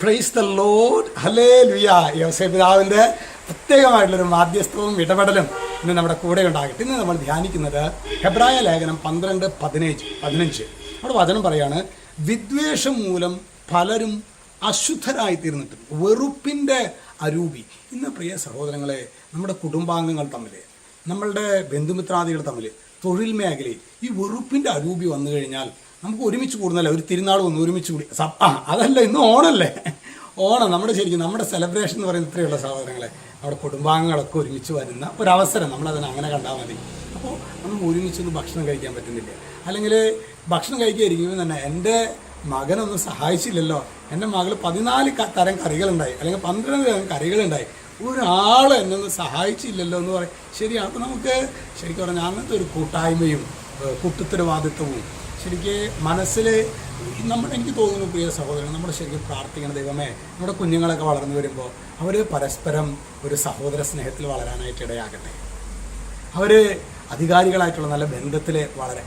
Praise the Lord, hallelujah. യോസേഫ് പിതാവിൻ്റെ പ്രത്യേകമായിട്ടുള്ളൊരു മാധ്യസ്ഥവും ഇടപെടലും ഇന്ന് നമ്മുടെ കൂടെ ഉണ്ടാകട്ടെ. ഇന്ന് നമ്മൾ ധ്യാനിക്കുന്നത് ഹെബ്രായ ലേഖനം 12:15. അവിടെ വചനം പറയാണ്, വിദ്വേഷം മൂലം പലരും അശുദ്ധരായി തീർന്നിട്ടും വെറുപ്പിൻ്റെ അരൂപി. ഇന്ന് പ്രിയ സഹോദരങ്ങളെ, നമ്മുടെ കുടുംബാംഗങ്ങൾ തമ്മിൽ, നമ്മളുടെ ബന്ധുമിത്രാദികൾ തമ്മിൽ, തൊഴിൽ മേഖലയിൽ ഈ വെറുപ്പിൻ്റെ അരൂപി വന്നു കഴിഞ്ഞാൽ നമുക്ക് ഒരുമിച്ച് കൂടുന്നല്ല. ഒരു തിരുനാൾ വന്ന് ഒരുമിച്ച് കൂടി അതല്ല, ഇന്ന് ഓണമല്ലേ. ഓണം ശരിക്കും നമ്മുടെ സെലിബ്രേഷൻ എന്ന് പറയുന്നത് ഇത്രയുള്ള സഹോദരങ്ങളെ, നമ്മുടെ കുടുംബാംഗങ്ങളൊക്കെ ഒരുമിച്ച് വരുന്ന ഒരവസരം. നമ്മളതിനെ അങ്ങനെ കണ്ടാൽ മതി. അപ്പോൾ നമ്മൾ ഒരുമിച്ചൊന്നും ഭക്ഷണം കഴിക്കാൻ പറ്റുന്നില്ല, അല്ലെങ്കിൽ ഭക്ഷണം കഴിക്കാതിരിക്കുമ്പോൾ തന്നെ എൻ്റെ മകനൊന്നും സഹായിച്ചില്ലല്ലോ, എൻ്റെ മകൾ 14 തരം കറികളുണ്ടായി, അല്ലെങ്കിൽ 12 തരം കറികളുണ്ടായി, ഒരാൾ എന്നൊന്നും സഹായിച്ചില്ലല്ലോ എന്ന് പറയും. ശരിയാണ്. അപ്പോൾ നമുക്ക് ശരിക്കും പറഞ്ഞാൽ അങ്ങനത്തെ ഒരു കൂട്ടായ്മയും കൂട്ടുത്തരവാദിത്വവും ശരിക്ക് മനസ്സിൽ എനിക്ക് തോന്നുന്നു പ്രിയ സഹോദരൻ, നമ്മൾ ശരിക്കും പ്രാർത്ഥിക്കണം, ദൈവമേ നമ്മുടെ കുഞ്ഞുങ്ങളൊക്കെ വളർന്നു വരുമ്പോൾ അവർ പരസ്പരം ഒരു സഹോദര സ്നേഹത്തിൽ വളരാനായിട്ട് ഇടയാകട്ടെ. അവർ അധികാരികളായിട്ടുള്ള നല്ല ബന്ധത്തിൽ വളരെ.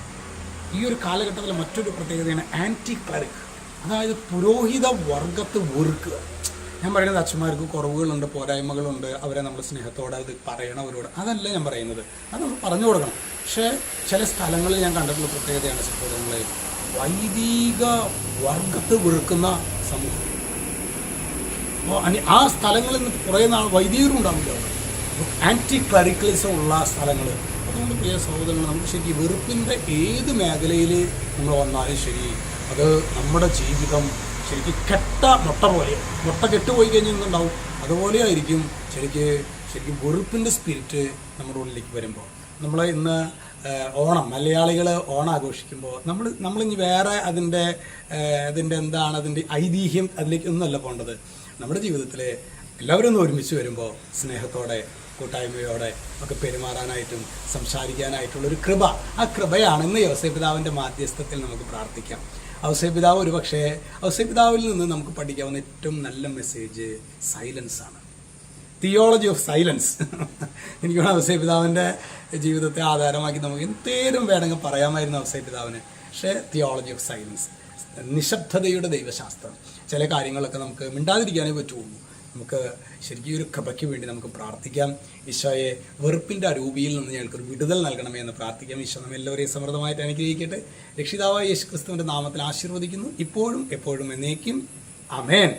ഈ ഒരു കാലഘട്ടത്തിൽ മറ്റൊരു പ്രത്യേകതയാണ് ആൻറ്റി ക്ലറിക്, അതായത് പുരോഹിത വർഗത്തെ വെറുക്കുക. ഞാൻ പറയുന്നത് അച്ഛന്മാർക്ക് കുറവുകളുണ്ട്, പോരായ്മകളുണ്ട്, അവരെ നമ്മൾ സ്നേഹത്തോടെ അത് പറയണവരോട്, അതല്ല ഞാൻ പറയുന്നത്, അത് നമ്മൾ പറഞ്ഞു കൊടുക്കണം. പക്ഷേ ചില സ്ഥലങ്ങളിൽ ഞാൻ കണ്ടിട്ടുള്ള പ്രത്യേകതയാണ് സഹോദരങ്ങളെ, വൈദിക വർഗത്തെ വെറുക്കുന്ന സമൂഹം. അപ്പോൾ ആ സ്ഥലങ്ങളിൽ നിന്ന് കുറേ നാൾ വൈദികരും ഉണ്ടാവില്ല, ആൻറ്റി ക്ലറിക്കലിസം ഉള്ള സ്ഥലങ്ങൾ. അതുകൊണ്ട് പ്രിയ സഹോദരങ്ങൾ, നമുക്ക് ശരിക്കും വെറുപ്പിൻ്റെ ഏത് മേഖലയിൽ നമ്മൾ വന്നാലും ശരി, അത് നമ്മുടെ ജീവിതം ശരിക്കും കെട്ട മുട്ട പോലെ, മുട്ട കെട്ടുപോയി കഴിഞ്ഞിട്ടുണ്ടാവും, അതുപോലെ ആയിരിക്കും ശരിക്കും വെറുപ്പിൻ്റെ സ്പിരിറ്റ് നമ്മുടെ ഉള്ളിലേക്ക് വരുമ്പോൾ. നമ്മൾ ഇന്ന് ഓണം, മലയാളികൾ ഓണം ആഘോഷിക്കുമ്പോൾ നമ്മളിനി വേറെ അതിൻ്റെ എന്താണ് അതിൻ്റെ ഐതിഹ്യം, അതിലേക്ക് ഒന്നുമല്ല പോകേണ്ടത്. നമ്മുടെ ജീവിതത്തിൽ എല്ലാവരും ഒന്ന് ഒരുമിച്ച് വരുമ്പോൾ സ്നേഹത്തോടെ കൂട്ടായ്മയോടെ ഒക്കെ പെരുമാറാനായിട്ടും സംസാരിക്കാനായിട്ടുള്ളൊരു കൃപ, ആ കൃപയാണ് ഇന്ന് യോസേഫ് പിതാവിൻ്റെ മാധ്യസ്ഥത്തിൽ നമുക്ക് പ്രാർത്ഥിക്കാം. ഔസേപ്പ് പിതാവ് ഔസേപ്പ് പിതാവിൽ നിന്ന് നമുക്ക് പഠിക്കാവുന്ന ഏറ്റവും നല്ല മെസ്സേജ് സൈലൻസ് ആണ്. Theology of silence. എനിക്ക് വേണം ഔസേപ്പ് പിതാവിൻ്റെ ജീവിതത്തെ ആധാരമാക്കി നമുക്ക് എന്തേലും വേണമെങ്കിൽ പറയാമായിരുന്നു ഔസേപ്പ് പിതാവിന്. പക്ഷേ തിയോളജി ഓഫ് സൈലൻസ്, നിശബ്ദതയുടെ ദൈവശാസ്ത്രം. ചില കാര്യങ്ങളൊക്കെ നമുക്ക് മിണ്ടാതിരിക്കാനേ പറ്റുള്ളൂ. നമുക്ക് ശരിക്കും ഒരു കൃപയ്ക്ക് വേണ്ടി നമുക്ക് പ്രാർത്ഥിക്കാം. ഈശോയെ വെറുപ്പിൻ്റെ അരൂപിയിൽ നിന്ന് ഞങ്ങൾക്കൊരു വിടുതൽ നൽകണമേ എന്ന് പ്രാർത്ഥിക്കാം. ഈശോ നമ്മെ എല്ലാവരെയും സമൃദ്ധമായിട്ട് അനുഗ്രഹിക്കട്ടെ. രക്ഷിതാവായ യേശു ക്രിസ്തുവിൻ്റെ നാമത്തിൽ ആശീർവദിക്കുന്നു, ഇപ്പോഴും എപ്പോഴും എന്നേക്കും. ആമേൻ.